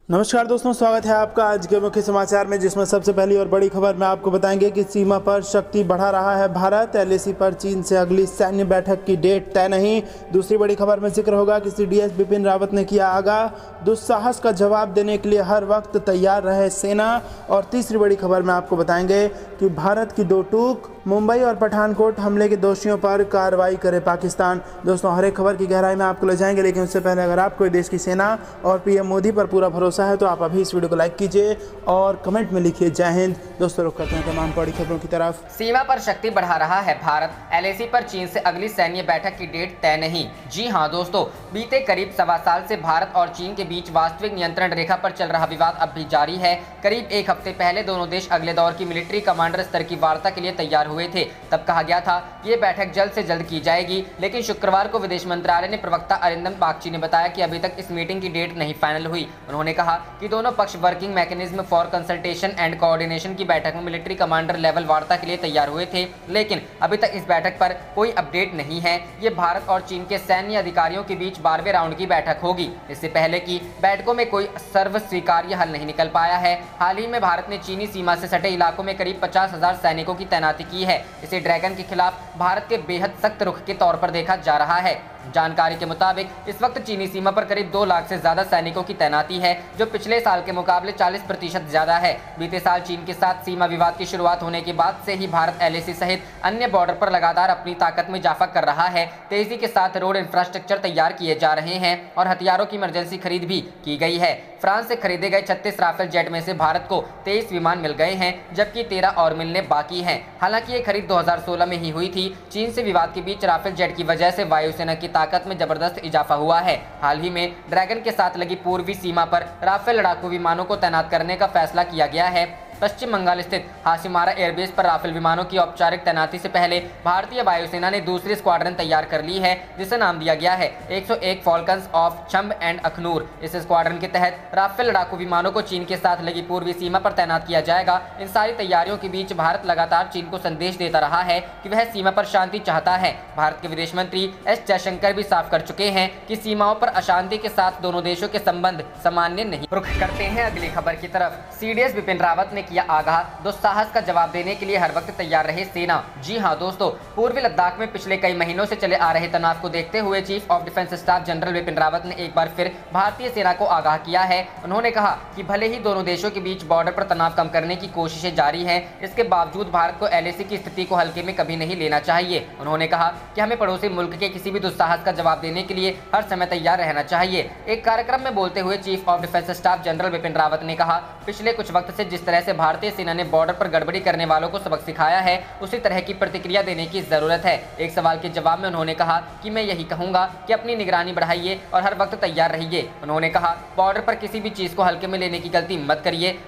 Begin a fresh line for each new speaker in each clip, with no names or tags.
नमस्कार दोस्तों, स्वागत है आपका आज के मुख्य समाचार में, जिसमें सबसे पहली और बड़ी खबर में आपको बताएंगे कि सीमा पर शक्ति बढ़ा रहा है भारत। एलएसी पर चीन से अगली सैन्य बैठक की डेट तय नहीं। दूसरी बड़ी खबर में जिक्र होगा कि सीडीएस बिपिन रावत ने किया आगाह, दुस्साहस का जवाब देने के लिए हर वक्त तैयार रहे सेना। और तीसरी बड़ी खबर में आपको बताएंगे कि भारत की दो टूक, मुंबई और पठानकोट हमले के दोषियों पर कार्रवाई करे पाकिस्तान। दोस्तों, हर एक खबर की गहराई में आपको ले जाएंगे, लेकिन उससे पहले अगर आपको देश की सेना और पीएम मोदी पर पूरा भरोसा है तो आप अभी इस वीडियो को लाइक कीजिए और कमेंट में लिखिए जय हिंद। दोस्तों, रुक करते हैं तमाम बड़ी खबरों की तरफ।
सीमा पर शक्ति बढ़ा रहा है भारत। एलएसी पर चीन से अगली सैन्य बैठक की डेट तय नहीं। जी हां दोस्तों, बीते करीब सवा साल से भारत और चीन के बीच वास्तविक नियंत्रण रेखा पर चल रहा विवाद अब भी जारी है। करीब एक हफ्ते पहले दोनों देश अगले दौर की मिलिट्री कमांडर स्तर की वार्ता के लिए तैयार हुए थे। तब कहा गया था कि ये बैठक जल्द से जल्द की जाएगी, लेकिन शुक्रवार को विदेश मंत्रालय ने प्रवक्ता अरिंदम बागची ने बताया कि अभी तक इस मीटिंग की डेट नहीं फाइनल हुई। उन्होंने कहा कि दोनों पक्ष working mechanism for consultation and coordination की बैठक में मिलिट्री कमांडर लेवल वार्ता के लिए तैयार हुए थे, लेकिन अभी तक इस बैठक पर कोई अपडेट नहीं है। ये भारत और चीन के सैन्य अधिकारियों के बीच 12वें राउंड की बैठक होगी। इससे पहले की बैठकों में कोई सर्व स्वीकार्य हल नहीं निकल पाया है। हाल ही में भारत ने चीनी सीमा से सटे इलाकों में करीब 50,000 सैनिकों की तैनाती की है। इसे ड्रैगन के खिलाफ भारत के बेहद सख्त रुख के तौर पर देखा जा रहा है। जानकारी के मुताबिक इस वक्त चीनी सीमा पर करीब 2 लाख से ज्यादा सैनिकों की तैनाती है, जो पिछले साल के मुकाबले 40% ज्यादा है। बीते साल चीन के साथ सीमा विवाद की शुरुआत होने के बाद से ही भारत एलएसी सहित अन्य बॉर्डर पर लगातार अपनी ताकत में इजाफा कर रहा है। तेजी के साथ रोड इंफ्रास्ट्रक्चर तैयार किए जा रहे हैं और हथियारों की इमरजेंसी खरीद भी की गई है। फ्रांस से खरीदे गए 36 राफेल जेट में से भारत को 23 विमान मिल गए हैं, जबकि 13 और मिलने बाकी हैं। हालांकि ये खरीद 2016 में ही हुई थी। चीन से विवाद के बीच राफेल जेट की वजह से वायुसेना की ताकत में जबरदस्त इजाफा हुआ है। हाल ही में ड्रैगन के साथ लगी पूर्वी सीमा पर राफेल लड़ाकू विमानों को तैनात करने का फैसला किया गया है। पश्चिम बंगाल स्थित हासिमारा एयरबेस पर राफेल विमानों की औपचारिक तैनाती से पहले भारतीय वायुसेना ने दूसरी स्क्वाड्रन तैयार कर ली है, जिसे नाम दिया गया है 101 फॉल्कन्स ऑफ छंब एंड अखनूर। इस स्क्वाड्रन के तहत राफेल लड़ाकू विमानों को चीन के साथ लगी पूर्वी सीमा पर तैनात किया जाएगा। इन सारी तैयारियों के बीच भारत लगातार चीन को संदेश देता रहा है कि वह सीमा पर शांति चाहता है। भारत के विदेश मंत्री एस जयशंकर भी साफ कर चुके हैं कि सीमाओं पर अशांति के साथ दोनों देशों के संबंध सामान्य नहीं। रुख करते हैं अगली खबर की तरफ। सीडीएस बिपिन रावत ने किया आगाह, दुस्साहस का जवाब देने के लिए हर वक्त तैयार रहे सेना। जी हां दोस्तों, पूर्वी लद्दाख में पिछले कई महीनों से चले आ रहे तनाव को देखते हुए chief of defence staff general Bipin Rawat ने एक बार फिर भारतीय सेना को आगाह किया है। उन्होंने कहा कि भले ही दोनों देशों के बीच बॉर्डर पर तनाव कम करने की कोशिशें जारी हैं, इसके बावजूद भारत को एलएसी की स्थिति को हल्के में कभी नहीं लेना चाहिए। उन्होंने कहा कि हमें पड़ोसी मुल्क के किसी भी दुस्साहस का जवाब देने के लिए हर समय तैयार रहना चाहिए। एक कार्यक्रम में बोलते हुए chief of defence staff general Bipin Rawat ने कहा, पिछले कुछ वक्त से जिस तरह से भारतीय सेना ने बॉर्डर पर गड़बड़ी करने वालों को सबक सिखाया है, उसी तरह की प्रतिक्रिया देने की जरूरत है। एक सवाल के जवाब में उन्होंने कहा कि मैं यही कहूंगा कि अपनी निगरानी बढ़ाइए और हर वक्त तैयार रहिए। उन्होंने कहा, बॉर्डर पर किसी भी चीज को हल्के में लेने की गलती मत करिए।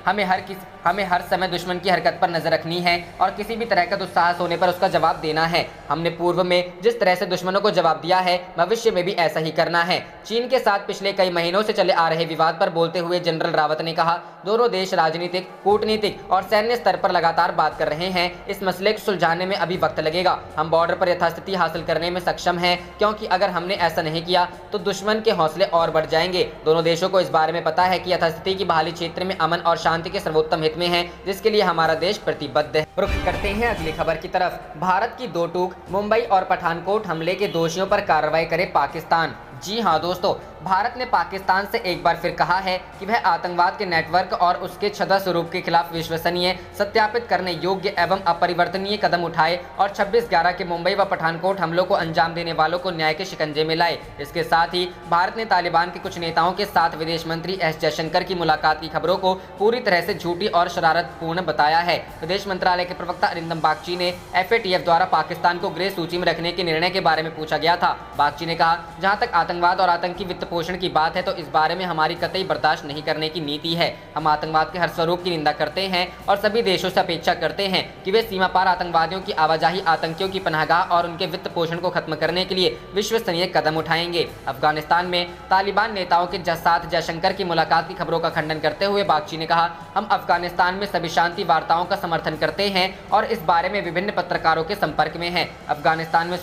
हमें हर समय दुश्मन की हरकत पर नजर रखनी है और किसी भी तरह का दुस्साहस होने पर उसका जवाब देना है। हमने पूर्व में जिस तरह से दुश्मनों को जवाब दिया है, भविष्य में भी ऐसा ही करना है। चीन के साथ पिछले कई महीनों से चले आ रहे विवाद पर बोलते हुए जनरल रावत ने कहा, दोनों देश राजनीतिक, कूटनीतिक और सैन्य स्तर पर लगातार बात कर रहे हैं। इस मसले को सुलझाने में अभी वक्त लगेगा। हम बॉर्डर पर यथास्थिति हासिल करने में सक्षम हैं, क्योंकि अगर हमने ऐसा नहीं किया तो दुश्मन के हौसले और बढ़ जाएंगे। दोनों देशों को इस बारे में पता है कि यथास्थिति की बहाली क्षेत्र में अमन और शांति के सर्वोत्तम हित में है, जिसके लिए हमारा देश प्रतिबद्ध है। रुख करते हैं अगली खबर की तरफ। भारत की दो टूक, मुंबई और पठानकोट हमले के दोषियों पर कार्रवाई करे पाकिस्तान। जी हां दोस्तों, भारत ने पाकिस्तान से एक बार फिर कहा है कि वह आतंकवाद के नेटवर्क और उसके छदा स्वरूप के खिलाफ विश्वसनीय, सत्यापित करने योग्य एवं अपरिवर्तनीय कदम उठाए और 26/11 के मुंबई व पठानकोट हमलों को अंजाम देने वालों को न्याय के शिकंजे में लाए। इसके साथ ही भारत ने तालिबान के कुछ नेताओं के साथ विदेश मंत्री एस जयशंकर की मुलाकात की खबरों को पूरी तरह से झूठी और शरारतपूर्ण बताया है। विदेश मंत्रालय के प्रवक्ता अरिंदम बागची ने एफएटीएफ द्वारा पाकिस्तान को ग्रे सूची में रखने के निर्णय के बारे में पूछा गया था। बागची ने कहा, जहां तक आतंकवाद और आतंकी वित्त पोषण की बात है तो इस बारे में हमारी कतई बर्दाश्त नहीं करने की नीति है। हम आतंकवाद के हर स्वरूप की निंदा करते हैं और सभी देशों से अपेक्षा करते हैं कि वे सीमा पार आतंकवादियों की आवाजाही, आतंकियों की पनाहगाह और उनके वित्त पोषण को खत्म करने के लिए विश्वसनीय कदम उठाएंगे। अफगानिस्तान में तालिबान नेताओं के साथ जयशंकर की मुलाकात की खबरों का खंडन करते हुए बागची ने कहा, हम अफगानिस्तान में सभी शांति वार्ताओं का समर्थन करते हैं और इस बारे में विभिन्न पत्रकारों के संपर्क में हैं। अफगानिस्तान में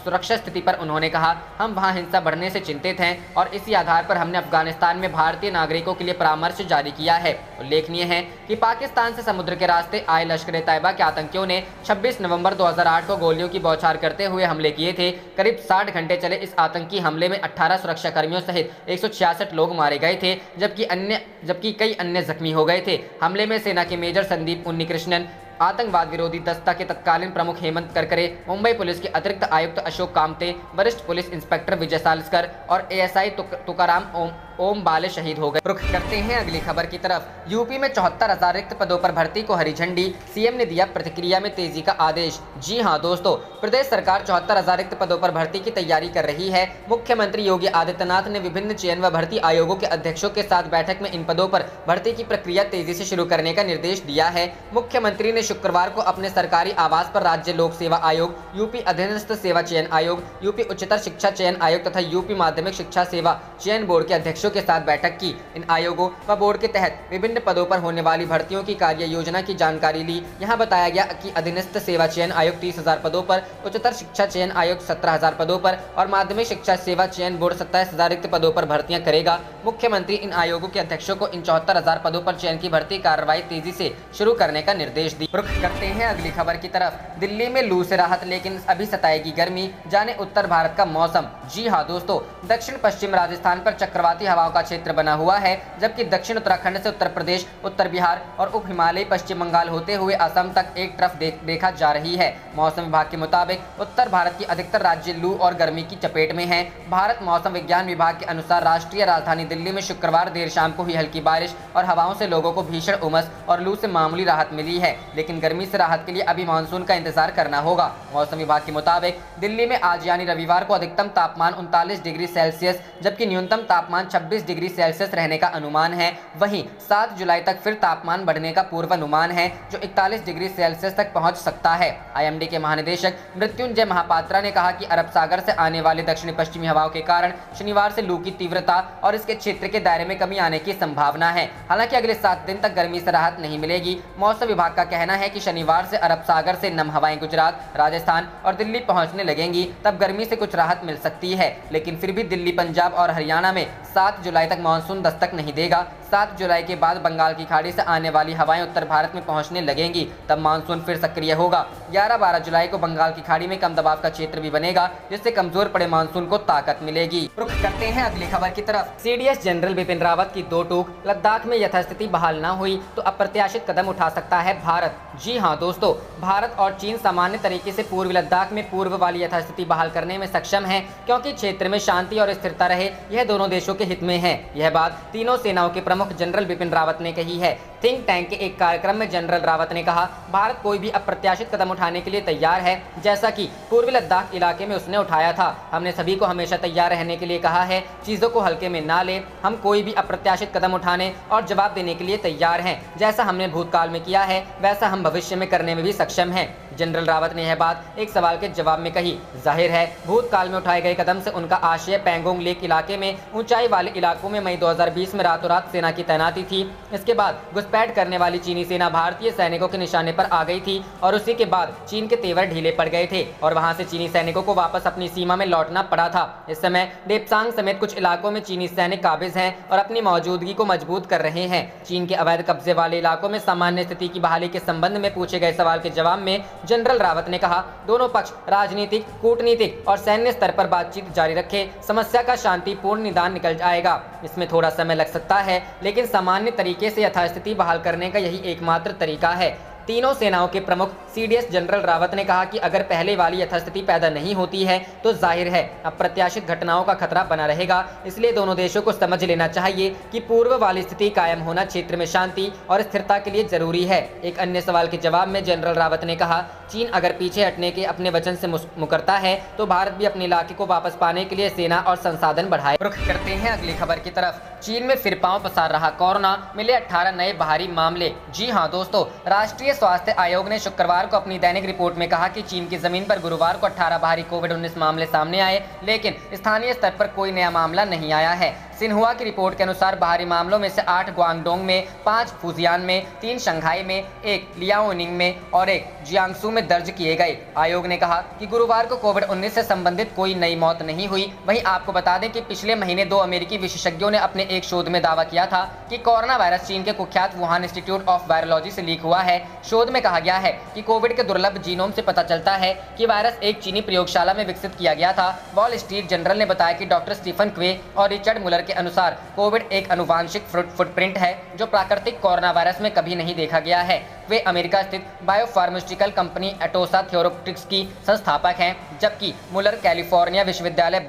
सुरक्षा स्थिति पर उन्होंने कहा, हम वहां हिंसा बढ़ने से चिंतित हैं और इसी आधार पर हमने अफगानिस्तान में भारतीय नागरिकों के लिए परामर्श जारी किया है। उल्लेखनीय है कि पाकिस्तान से समुद्र के रास्ते आए लश्कर-ए-तैयबा के आतंकियों ने 26 नवंबर 2008 को गोलियों की बौछार करते हुए हमले किए थे। करीब 60 घंटे चले इस आतंकी हमले में 18 सुरक्षाकर्मियों सहित 166 लोग मारे गए थे, जबकि कई अन्य जख्मी हो गए थे। हमले में सेना के मेजर संदीप उन्नीकृष्णन, आतंकवाद विरोधी दस्ता के तत्कालीन प्रमुख हेमंत करकरे, मुंबई पुलिस के अतिरिक्त आयुक्त अशोक कामते, वरिष्ठ पुलिस इंस्पेक्टर विजय सालस्कर और एएसआई तुकाराम ओम बाले शहीद हो गए। रुख करते हैं अगली खबर की तरफ। यूपी में 74,000 रिक्त पदों पर भर्ती को हरी झंडी, सीएम ने दिया प्रतिक्रिया में तेजी का आदेश। जी हां दोस्तों, प्रदेश सरकार 74,000 रिक्त पदों पर भर्ती की तैयारी कर रही है। मुख्यमंत्री योगी आदित्यनाथ ने विभिन्न चयन व भर्ती आयोगों के अध्यक्षों के साथ बैठक में इन पदों पर भर्ती की प्रक्रिया तेजी से शुरू करने का निर्देश दिया है। मुख्यमंत्री ने शुक्रवार को अपने सरकारी आवास पर राज्य लोक सेवा आयोग, यूपी अधीनस्थ सेवा चयन आयोग, यूपी उच्चतर शिक्षा चयन आयोग तथा यूपी माध्यमिक शिक्षा सेवा चयन बोर्ड के अध्यक्षों के साथ बैठक की। इन आयोगों व बोर्ड के तहत विभिन्न पदों पर होने वाली भर्तियों की कार्य योजना की जानकारी ली। यहां बताया गया कि अधीनस्थ सेवा चयन आयोग 30,000 पदों पर, उच्चतर शिक्षा चयन आयोग 17,000 पदों पर और माध्यमिक शिक्षा सेवा चयन बोर्ड 27,000 रिक्त पदों पर भर्तियां करेगा। मुख्यमंत्री इन आयोगों के अध्यक्षों को इन 74,000 पदों पर चयन की भर्ती कार्रवाई तेजी से शुरू करने का निर्देश दी। रुख करते हैं अगली खबर की तरफ। दिल्ली में लू से राहत, लेकिन अभी सताएगी गर्मी, जाने उत्तर भारत का मौसम। जी हां दोस्तों, दक्षिण पश्चिम राजस्थान पर चक्रवाती हवाओं का क्षेत्र बना हुआ है, जबकि दक्षिण उत्तराखंड से उत्तर प्रदेश, उत्तर बिहार और उप हिमालयी पश्चिम बंगाल होते हुए असम तक एक तरफ देखा जा रही है। मौसम विभाग के मुताबिक उत्तर भारत की अधिकतर राज्य लू और गर्मी की चपेट में हैं। भारत मौसम विज्ञान विभाग के अनुसार राष्ट्रीय राजधानी दिल्ली में शुक्रवार देर शाम को हुई हल्की बारिश और हवाओं से लोगों को भीषण उमस और लू से मामूली राहत मिली है, लेकिन गर्मी से राहत के लिए अभी मानसून का इंतजार करना होगा। मौसम विभाग के मुताबिक दिल्ली में आज यानी रविवार को अधिकतम तापमान 39 डिग्री सेल्सियस जबकि न्यूनतम तापमान 26 डिग्री सेल्सियस रहने का अनुमान है। वहीं 7 जुलाई तक फिर तापमान बढ़ने का पूर्वानुमान है, जो 41 डिग्री सेल्सियस तक पहुंच सकता है। आईएमडी के महानिदेशक मृत्युंजय महापात्रा ने कहा कि अरब सागर से आने वाले दक्षिणी पश्चिमी हवाओं के कारण शनिवार से लू की तीव्रता और इसके क्षेत्र के दायरे में कमी आने की संभावना है। हालांकि अगले 7 दिन तक गर्मी से राहत नहीं मिलेगी। मौसम विभाग का कहना है कि शनिवार से अरब सागर से नम हवाएं गुजरात, राजस्थान और दिल्ली पहुंचने लगेंगी, तब गर्मी से कुछ राहत मिल सकती है। लेकिन फिर भी दिल्ली, पंजाब और हरियाणा में 7 जुलाई तक मानसून दस्तक नहीं देगा। 7 जुलाई के बाद बंगाल की खाड़ी से आने वाली हवाएं उत्तर भारत में पहुंचने लगेंगी, तब मानसून फिर सक्रिय होगा। 11-12 जुलाई को बंगाल की खाड़ी में कम दबाव का क्षेत्र भी बनेगा, जिससे कमजोर पड़े मानसून को ताकत मिलेगी। रुख करते हैं अगली खबर की तरफ। सीडीएस जनरल बिपिन रावत की दो टूक, लद्दाख में यथास्थिति बहाल न हुई तो अप्रत्याशित कदम उठा सकता है भारत। जी हां दोस्तों, भारत और चीन सामान्य तरीके से पूर्वी लद्दाख में पूर्व वाली यथास्थिति बहाल करने में सक्षम है, क्योंकि क्षेत्र में शांति और स्थिरता रहे, यह दोनों देशों के हित में है। यह बात तीनों सेनाओं के प्रमुख जनरल बिपिन रावत ने कही है। थिंक टैंक के एक कार्यक्रम में जनरल रावत ने कहा, भारत कोई भी अप्रत्याशित कदम उठाने के लिए तैयार है, जैसा कि पूर्वी लद्दाख इलाके में उसने उठाया था। हमने सभी को हमेशा तैयार रहने के लिए कहा है, चीजों को हल्के में ना ले। हम कोई भी अप्रत्याशित कदम उठाने और जवाब देने के लिए तैयार हैं। जैसा हमने भूतकाल में किया है, वैसा हम भविष्य में करने में भी सक्षम हैं। जनरल रावत ने यह बात एक सवाल के जवाब में कही। जाहिर है, भूतकाल में उठाए गए कदम से उनका आशय पैंगोंग लेक इलाके में ऊंचाई वाले इलाकों में मई 2020 में रातों रात सेना की तैनाती थी। इसके बाद घुसपैठ करने वाली चीनी सेना भारतीय सैनिकों के निशाने पर आ गई थी और उसी के बाद चीन के तेवर ढीले पड़ गए थे और वहां से चीनी सैनिकों को वापस अपनी सीमा में लौटना पड़ा था। इस समय डेप्सांग समेत कुछ इलाकों में चीनी सैनिक काबिज हैं और अपनी मौजूदगी को मजबूत कर रहे हैं। चीन के अवैध कब्जे वाले इलाकों में सामान्य स्थिति की बहाली के संबंध में पूछे गए सवाल के जवाब में जनरल रावत ने कहा, दोनों पक्ष राजनीतिक, कूटनीतिक और सैन्य स्तर पर बातचीत जारी रखे। समस्या का शांतिपूर्ण निदान निकल जाएगा। इसमें थोड़ा समय लग सकता है, लेकिन सामान्य तरीके से यथास्थिति बहाल करने का यही एकमात्र तरीका है। तीनों सेनाओं के प्रमुख सीडीएस जनरल रावत ने कहा कि अगर पहले वाली यथास्थिति पैदा नहीं होती है तो जाहिर है अप्रत्याशित घटनाओं का खतरा बना रहेगा। इसलिए दोनों देशों को समझ लेना चाहिए कि पूर्व वाली स्थिति कायम होना क्षेत्र में शांति और स्थिरता के लिए जरूरी है। एक अन्य सवाल के जवाब में जनरल रावत ने कहा, चीन अगर पीछे हटने के अपने वचन से मुकरता है तो भारत भी अपने इलाके को वापस पाने के लिए सेना और संसाधन बढ़ाए। रुख करते हैं अगली खबर की तरफ। चीन में फिर पांव पसार रहा कोरोना, मिले 18 नए बाहरी मामले। जी हां दोस्तों, राष्ट्रीय स्वास्थ्य आयोग ने शुक्रवार को अपनी दैनिक रिपोर्ट में कहा कि चीन की जमीन पर गुरुवार को 18 बाहरी कोविड-19 मामले सामने आए, लेकिन स्थानीय स्तर पर कोई नया मामला नहीं आया है। सिन्हुआ की रिपोर्ट के अनुसार बाहरी मामलों में से 8 ग्वांगडोंग में, 5 फुजियान में, 3 शंघाई में, 1 लियाओनिंग में और 1 जियांगसू में दर्ज किए गए। आयोग ने कहा कि गुरुवार को कोविड-19 से संबंधित कोई नई मौत नहीं हुई। वहीं आपको बता दें कि पिछले महीने 2 अमेरिकी विशेषज्ञों ने अपने एक शोध में दावा किया था कि कोरोना वायरस चीन के कुख्यात वुहान इंस्टीट्यूट ऑफ वायरोलॉजी से लीक हुआ है। शोध में कहा गया है कि कोविड के दुर्लभ जीनोम से पता चलता है कि वायरस एक चीनी प्रयोगशाला में विकसित किया गया था। वॉल स्ट्रीट जर्नल ने बताया कि डॉक्टर स्टीफन क्वे और रिचर्ड मुलर के अनुसार कोविड एक आनुवांशिक फुटप्रिंट है जो प्राकृतिक कोरोना वायरस में कभी नहीं देखा गया है। वे अमेरिका स्थित बायोफार्मास्यूटिकल कंपनी एटोसा थेरोटिक्स की संस्थापक हैं, जबकि मुलर कैलिफोर्निया विश्वविद्यालय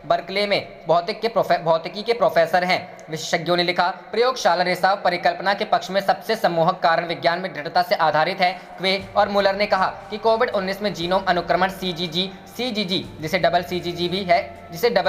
बर्कले में भौतिकी के प्रोफेसर हैं। विशेषज्ञों ने लिखा, प्रयोगशाला रिसाव परिकल्पना के पक्ष में सबसे सम्मोहक कारण विज्ञान में दृढ़ता से आधारित है। क्वे और मुलर ने कहा कि कोविड-19 में जीनोम अनुक्रमण सीजीजी जिसे डबल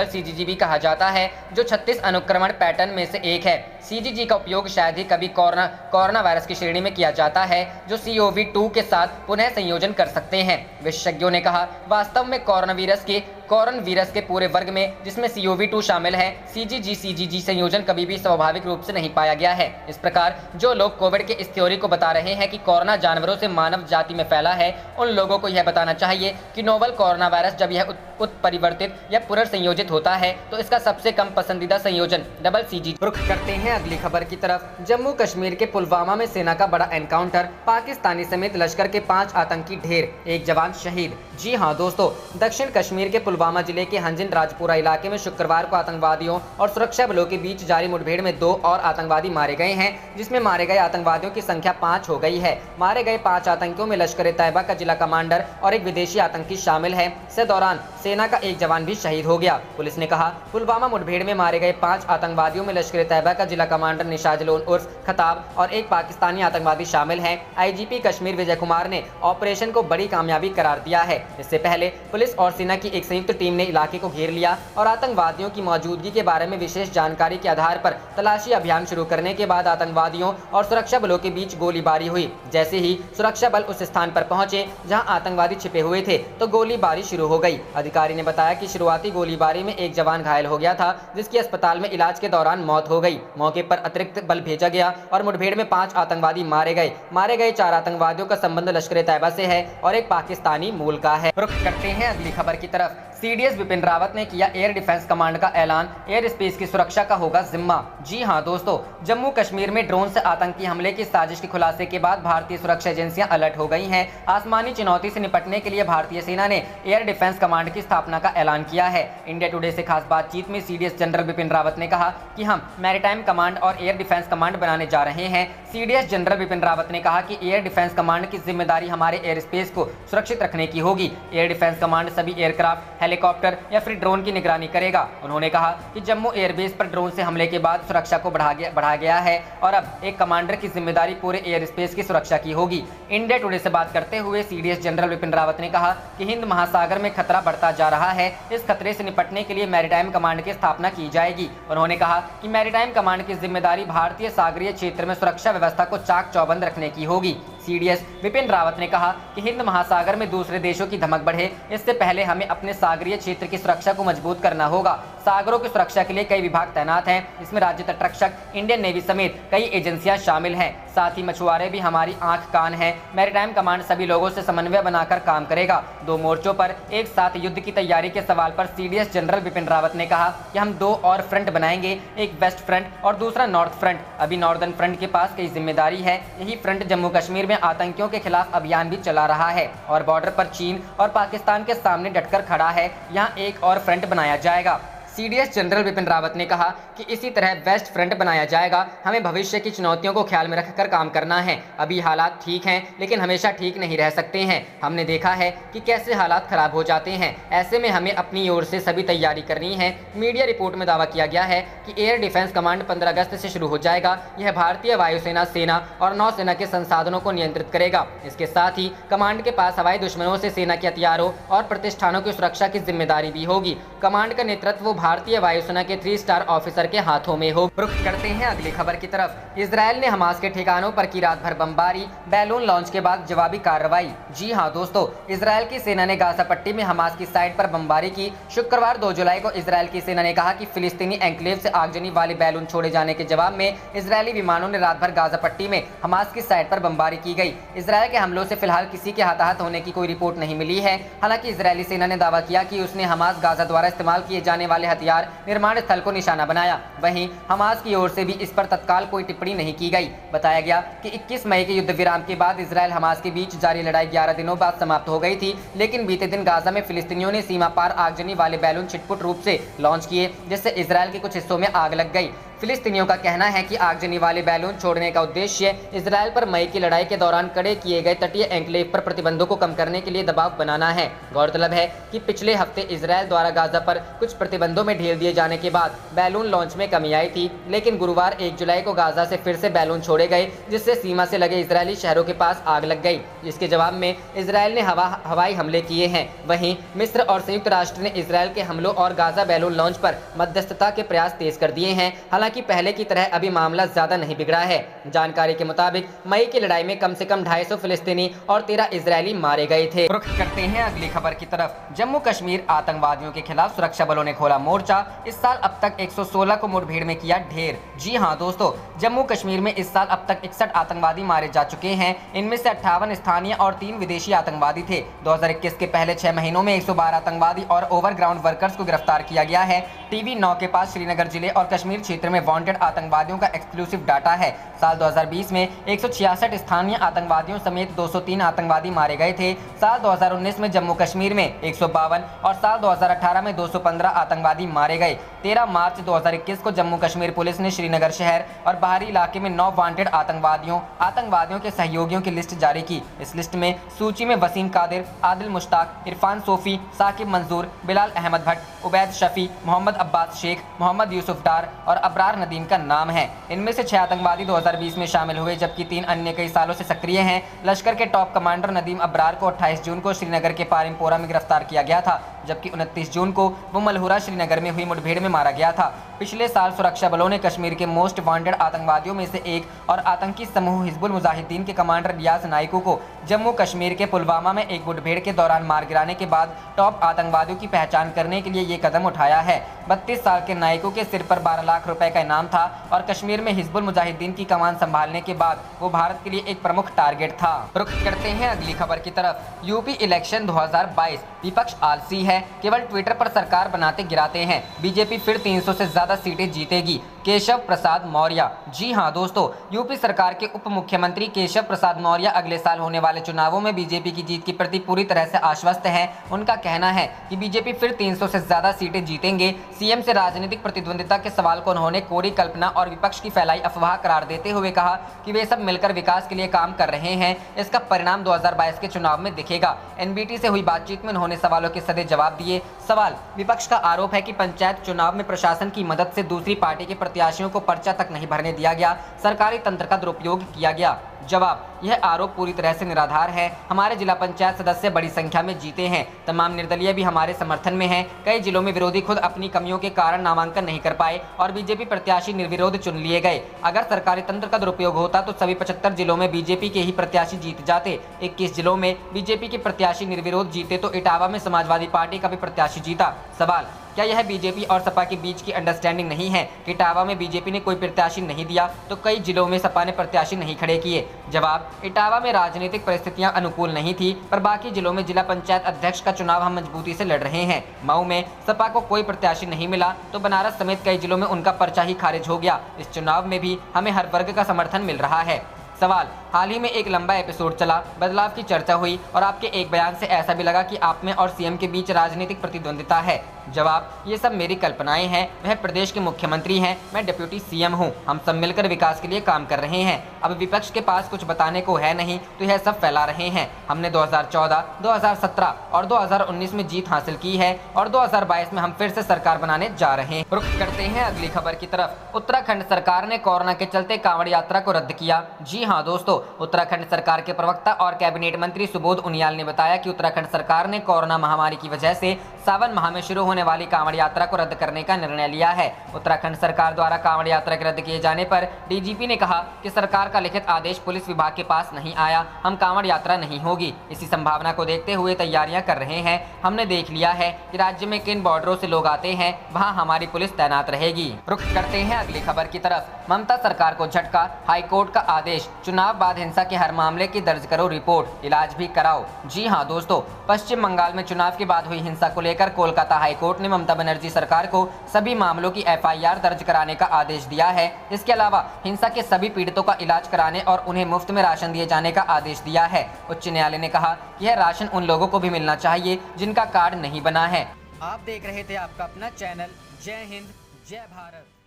सीजीजी भी कहा जाता है, जो 36 अनुक्रमण पैटर्न में से एक है। सीजीजी का उपयोग शायद ही कभी कोरोना वायरस की श्रेणी में किया जाता है, जो CoV-2 के साथ पुनः संयोजन कर सकते हैं। विशेषज्ञों ने कहा, वास्तव में कोरोना वीरस के पूरे वर्ग में, जिसमें CoV-2 शामिल है, सीजीजी संयोजन कभी भी स्वाभाविक रूप से नहीं पाया गया है। इस प्रकार जो लोग कोविड के इस थ्योरी को बता रहे हैं कि कोरोना जानवरों से मानव जाति में फैला है, उन लोगों को यह बताना चाहिए कि नोवल कोरोना वायरस जब यह उत्परिवर्तित या पुनर्संयोजित होता है तो इसका सबसे कम पसंदीदा संयोजन डबल सीजी। रुख करते हैं अगली खबर की तरफ। जम्मू कश्मीर के पुलवामा में सेना का बड़ा एनकाउंटर, पाकिस्तानी समेत लश्कर के 5 आतंकी ढेर, 1 जवान शहीद। जी हां दोस्तों, दक्षिण कश्मीर के पुलवामा जिले के हंजिन राजपुरा इलाके में शुक्रवार को आतंकवादियों और सुरक्षा बलों के बीच जारी मुठभेड़ में 2 और आतंकवादी मारे गए हैं, जिसमें मारे गए आतंकवादियों की संख्या 5 हो गई है। मारे गए 5 आतंकियों में लश्कर-ए-तैयबा का जिला कमांडर और एक विदेशी आतंकी शामिल है। इस दौरान सेना का 1 जवान भी शहीद हो गया। पुलिस ने कहा, पुलवामा मुठभेड़ में मारे गए 5 आतंकवादियों में लश्कर-ए-तैयबा का जिला कमांडर निशाज लोन उर्फ खताब और एक पाकिस्तानी आतंकवादी शामिल हैं। आईजीपी कश्मीर विजय कुमार ने ऑपरेशन को बड़ी कामयाबी करार दिया है। इससे पहले पुलिस और सेना की एक संयुक्त टीम ने इलाके को घेर लिया और आतंकवादियों की मौजूदगी के बारे में विशेष जानकारी के आधार पर तलाशी अभियान शुरू करने के बाद आतंकवादियों और सुरक्षा बलों के बीच गोलीबारी हुई। जैसे ही सुरक्षा बल उस स्थान पर पहुंचे जहां आतंकवादी छिपे हुए थे तो गोलीबारी शुरू हो गई। अधिकारी ने बताया कि शुरुआती गोलीबारी में 1 जवान घायल हो गया था, जिसकी अस्पताल में इलाज के दौरान मौत हो गई। मौके पर अतिरिक्त बल भेजा गया और मुठभेड़ में 5 आतंकवादी मारे गए। मारे गए 4 आतंकवादियों का संबंध लश्कर-ए-तैयबा से है और एक पाकिस्तानी मूल का है। रुख करते हैं अगली खबर की तरफ। सीडीएस विपिन रावत ने किया एयर डिफेंस कमांड का ऐलान, एयर स्पेस की सुरक्षा का होगा जिम्मा। जी हां दोस्तों, जम्मू कश्मीर में ड्रोन से आतंकी हमले की साजिश के खुलासे के बाद भारतीय सुरक्षा एजेंसियां अलर्ट हो गई हैं। आसमानी चुनौती से निपटने के लिए भारतीय सेना ने एयर डिफेंस कमांड की स्थापना का ऐलान किया है। इंडिया टुडे से खास बातचीत में सीडीएस जनरल विपिन रावत ने कहा कि हम मैरीटाइम कमांड और एयर डिफेंस कमांड बनाने जा रहे हैं। सीडीएस जनरल विपिन रावत ने कहा कि एयर डिफेंस कमांड की जिम्मेदारी हमारे एयर स्पेस को सुरक्षित रखने की होगी। एयर डिफेंस कमांड सभी एयरक्राफ्ट, हेलीकॉप्टर या फिर ड्रोन की निगरानी करेगा। उन्होंने कहा कि जम्मू एयरबेस पर ड्रोन से हमले के बाद सुरक्षा को बढ़ा गया है और अब एक कमांडर की जिम्मेदारी पूरे एयर स्पेस की सुरक्षा की होगी। इंडिया टुडे से बात करते हुए सीडीएस जनरल विपिन रावत ने कहा कि हिंद महासागर में खतरा बढ़ता जा रहा है। इस खतरे से निपटने के लिए मैरीटाइम कमांड की स्थापना की जाएगी। उन्होंने कहा कि मैरीटाइम कमांड की जिम्मेदारी भारतीय सागरीय क्षेत्र में सुरक्षा व्यवस्था को चाक चौबंद रखने की होगी। सीडीएस विपिन रावत ने कहा कि हिंद महासागर में दूसरे देशों की धमक बढ़े, इससे पहले हमें अपने सागरीय क्षेत्र की सुरक्षा को मजबूत करना होगा। सागरों की सुरक्षा के लिए कई विभाग तैनात हैं, इसमें राज्य तटरक्षक, इंडियन नेवी समेत कई एजेंसियां शामिल हैं। साथ ही मछुआरे भी हमारी आंख कान हैं। मैरीटाइम कमांड सभी लोगों से समन्वय बनाकर काम करेगा। 2 मोर्चों पर एक साथ युद्ध की तैयारी के सवाल पर सीडीएस जनरल विपिन रावत ने कहा कि हम 2 और फ्रंट बनाएंगे, एक वेस्ट फ्रंट और दूसरा नॉर्थ फ्रंट। अभी नॉर्दर्न फ्रंट के पास कई जिम्मेदारी है। यही फ्रंट जम्मू कश्मीर में आतंकियों के खिलाफ अभियान भी चला रहा है और बॉर्डर पर चीन और पाकिस्तान के सामने डटकर खड़ा है। यहाँ एक और फ्रंट बनाया जाएगा। सीडीएस जनरल विपिन रावत ने कहा कि इसी तरह वेस्ट फ्रंट बनाया जाएगा। हमें भविष्य की चुनौतियों को ख्याल में रखकर काम करना है। अभी हालात ठीक हैं, लेकिन हमेशा ठीक नहीं रह सकते हैं। हमने देखा है कि कैसे हालात खराब हो जाते हैं। ऐसे में हमें अपनी ओर से सभी तैयारी करनी है। मीडिया रिपोर्ट में दावा किया गया है कि एयर डिफेंस कमांड 15 अगस्त से शुरू हो जाएगा। यह भारतीय वायुसेना, सेना और नौसेना के संसाधनों को नियंत्रित करेगा। इसके साथ ही कमांड के पास हवाई दुश्मनों से सेना के हथियारों और प्रतिष्ठानों की सुरक्षा की जिम्मेदारी भी होगी। कमांड का नेतृत्व भारतीय वायुसेना के 3 स्टार ऑफिसर के हाथों में हो। रुख करते हैं अगली खबर की तरफ। इजरायल ने हमास के ठिकानों पर की रात भर बमबारी, बैलून लॉन्च के बाद जवाबी कार्रवाई। जी हां दोस्तों, इजरायल की सेना ने गाजा पट्टी में हमास की साइट पर बमबारी की। शुक्रवार 2 जुलाई को इजरायल की सेना ने कहा कि फिलिस्तीनी एन्क्लेव से आगजनी वाले बैलून छोड़े जाने के जवाब में इजरायली विमानों ने रात भर गाजा पट्टी में हमास की साइट पर बमबारी की गई। इजरायल के हमलों से फिलहाल किसी के हताहत होने की कोई रिपोर्ट नहीं मिली है। हालांकि इजरायली सेना ने दावा किया कि उसने हमास गाजा द्वारा इस्तेमाल किए जाने वाले हथियार निर्माण स्थल को निशाना बनाया। वहीं हमास की ओर से भी इस पर तत्काल कोई टिप्पणी नहीं की गई। बताया गया कि 21 मई के युद्ध विराम के बाद इजरायल हमास के बीच जारी लड़ाई 11 दिनों बाद समाप्त हो गई थी, लेकिन बीते दिन गाजा में फिलिस्तीनियों ने सीमा पार आगजनी वाले बैलून छिटपुट रूप से लॉन्च किए, जिससे इजरायल के कुछ हिस्सों में आग लग गई। फिलिस्तीनियों का कहना है कि आगजनी वाले बैलून छोड़ने का उद्देश्य इजरायल पर मई की लड़ाई के दौरान कड़े किए गए तटीय एन्क्लेव पर प्रतिबंधों को कम करने के लिए दबाव बनाना है। गौरतलब है कि पिछले हफ्ते इजरायल द्वारा गाजा पर कुछ प्रतिबंधों में ढील दिए जाने के बाद बैलून लॉन्च में कमी आई थी, लेकिन गुरुवार 1 जुलाई को गाजा से फिर से बैलून छोड़े गए, जिससे सीमा से लगे इजरायली शहरों के पास आग लग गई, जिसके जवाब में इजरायल ने हवाई हमले किए हैं। वहीं मिस्र और संयुक्त राष्ट्र ने इजरायल के हमलों और गाजा बैलून लॉन्च पर मध्यस्थता के प्रयास तेज कर दिए हैं। हालांकि पहले की तरह अभी मामला ज्यादा नहीं बिगड़ा है। जानकारी के मुताबिक मई की लड़ाई में कम से कम 250 फिलिस्तीनी और 13 इजरायली मारे गए थे। रुख करते हैं अगली खबर की तरफ। जम्मू कश्मीर आतंकवादियों के खिलाफ सुरक्षा बलों ने खोला मोर्चा। इस साल अब तक 116 को मुठभेड़ में किया ढेर। जी हां दोस्तों, जम्मू कश्मीर में इस साल अब तक 61 आतंकवादी मारे जा चुके हैं। इनमें से 58 स्थानीय और 3 विदेशी आतंकवादी थे। 2021 के पहले 6 महीनों में 112 आतंकवादी और ओवरग्राउंड वर्कर्स को गिरफ्तार किया गया है। टीवी 9 के पास श्रीनगर जिले और कश्मीर क्षेत्र में वांटेड आतंकवादियों का एक्सक्लूसिव डाटा है। साल 2020 में 166 स्थानीय आतंकवादियों समेत 203 आतंकवादी मारे गए थे। साल 2019 में जम्मू कश्मीर में 152 और साल 2018 में 215 आतंकवादी मारे गए। 13 मार्च 2021 को जम्मू कश्मीर पुलिस ने श्रीनगर शहर और बाहरी इलाके में 9 वांटेड आतंकवादियों के सहयोगियों की लिस्ट जारी की। इस लिस्ट में सूची में वसीम कादिर, आदिल मुश्ताक, इरफान सोफी, साकिब मंजूर, बिलाल अहमद भट्ट, उबैद शफी, मोहम्मद अब्बास शेख, मोहम्मद यूसुफ डार और अबरार नदीम का नाम है। इनमें से 6 आतंकवादी 2020 में शामिल हुए, जबकि 3 अन्य कई सालों से सक्रिय हैं। लश्कर के टॉप कमांडर नदीम अबरार को 28 जून को श्रीनगर के पारिमपोरा में गिरफ्तार किया गया था, जबकि 29 जून को वो मलहुरा श्रीनगर में हुई मुठभेड़ में मारा गया था। पिछले साल सुरक्षा बलों ने कश्मीर के मोस्ट वांटेड आतंकवादियों में से एक और आतंकी समूह हिजबुल मुजाहिदीन के कमांडर रियाज नाइकू को जम्मू कश्मीर के पुलवामा में एक मुठभेड़ के दौरान मार गिराने के बाद टॉप आतंकवादियों की पहचान करने के लिए ये कदम उठाया है। 32 साल के नाइकू के सिर पर 12 लाख रुपए का इनाम था और कश्मीर में हिजबुल मुजाहिदीन की कमान संभालने के बाद वो भारत के लिए एक प्रमुख टारगेट था। रुख करते हैं अगली खबर की तरफ। यूपी इलेक्शन 2022, विपक्ष आलसी है, केवल ट्विटर पर सरकार बनाते गिराते हैं। बीजेपी फिर 300 से ज्यादा सीटें जीतेगी। केशव प्रसाद मौर्य। जी हां दोस्तों, यूपी सरकार के उप मुख्यमंत्री केशव प्रसाद मौर्य अगले साल होने वाले चुनावों में बीजेपी की जीत के प्रति पूरी तरह से आश्वस्त हैं। उनका कहना है कि बीजेपी फिर 300 से ज्यादा सीटें जीतेंगे। सीएम से राजनीतिक प्रतिद्वंदिता के सवाल को उन्होंने कोरी कल्पना और विपक्ष की फैलाई अफवाह करार देते हुए कहा कि वे सब मिलकर विकास के लिए काम कर रहे हैं। इसका परिणाम 2022 के चुनाव में दिखेगा। एनबीटी से हुई बातचीत में उन्होंने सवालों के सदे जवाब दिए। सवाल: विपक्ष का आरोप है कि पंचायत चुनाव में प्रशासन की मदद से दूसरी पार्टी के प्रत्याशियों को पर्चा तक नहीं भरने दिया गया, सरकारी तंत्र का दुरुपयोग किया गया। जवाब: यह आरोप पूरी तरह से निराधार है। हमारे जिला पंचायत सदस्य बड़ी संख्या में जीते हैं। तमाम निर्दलीय भी हमारे समर्थन में हैं। कई जिलों में विरोधी खुद अपनी कमियों के कारण नामांकन नहीं कर पाए और बीजेपी प्रत्याशी निर्विरोध चुन लिए गए। अगर सरकारी तंत्र का दुरुपयोग होता तो सभी 75 जिलों में बीजेपी के ही प्रत्याशी जीत जाते। 21 जिलों में बीजेपी के प्रत्याशी निर्विरोध जीते तो इटावा में समाजवादी पार्टी का भी प्रत्याशी जीता। सवाल: क्या यह बीजेपी और सपा के बीच की अंडरस्टैंडिंग नहीं है? इटावा में बीजेपी ने कोई प्रत्याशी नहीं दिया तो कई जिलों में सपा ने प्रत्याशी नहीं खड़े किए। जवाब: इटावा में राजनीतिक परिस्थितियां अनुकूल नहीं थी, पर बाकी जिलों में जिला पंचायत अध्यक्ष का चुनाव हम मजबूती से लड़ रहे हैं। मऊ में सपा को कोई प्रत्याशी नहीं मिला तो बनारस समेत कई जिलों में उनका पर्चा ही खारिज हो गया। इस चुनाव में भी हमें हर वर्ग का समर्थन मिल रहा है। सवाल: हाल ही में एक लंबा एपिसोड चला, बदलाव की चर्चा हुई और आपके एक बयान से ऐसा भी लगा कि आप में और सीएम के बीच राजनीतिक प्रतिद्वंदिता है। जवाब: ये सब मेरी कल्पनाएं हैं। वह प्रदेश के मुख्यमंत्री हैं, मैं डिप्यूटी सीएम हूं। हम सब मिलकर विकास के लिए काम कर रहे हैं। अब विपक्ष के पास कुछ बताने को है नहीं तो यह सब फैला रहे हैं। हमने 2014, 2017 और 2019 में जीत हासिल की है और 2022 में हम फिर से सरकार बनाने जा रहे हैं। रुख करते हैं अगली खबर की तरफ। उत्तराखंड सरकार ने कोरोना के चलते कांवड़ यात्रा को रद्द किया। जी हाँ दोस्तों, उत्तराखंड सरकार के प्रवक्ता और कैबिनेट मंत्री सुबोध उनियाल ने बताया कि उत्तराखंड सरकार ने कोरोना महामारी की वजह से सावन माह में शुरू होने वाली कांवड़ यात्रा को रद्द करने का निर्णय लिया है। उत्तराखंड सरकार द्वारा कांवड़ यात्रा के रद्द किए जाने पर डीजीपी ने कहा कि सरकार का लिखित आदेश पुलिस विभाग के पास नहीं आया, हम कांवड़ यात्रा नहीं होगी। इसी संभावना को देखते हुए तैयारियां कर रहे हैं। हमने देख लिया है कि राज्य में किन बॉर्डरों से लोग आते हैं, वहां हमारी पुलिस तैनात रहेगी। रुख करते हैं अगली खबर की तरफ। ममता सरकार को झटका, हाईकोर्ट का आदेश, चुनाव बाद हिंसा के हर मामले की दर्ज करो रिपोर्ट, इलाज भी कराओ। जी हां दोस्तों, पश्चिम बंगाल में चुनाव के बाद हुई हिंसा को लेकर कोलकाता हाईकोर्ट ने ममता बनर्जी सरकार को सभी मामलों की एफआईआर दर्ज कराने का आदेश दिया है। इसके अलावा हिंसा के सभी पीड़ितों का इलाज कराने और उन्हें मुफ्त में राशन दिए जाने का आदेश दिया है। उच्च न्यायालय ने कहा कि यह राशन उन लोगों को भी मिलना चाहिए जिनका कार्ड नहीं बना है। आप देख रहे थे आपका अपना चैनल जय हिंद जय भारत।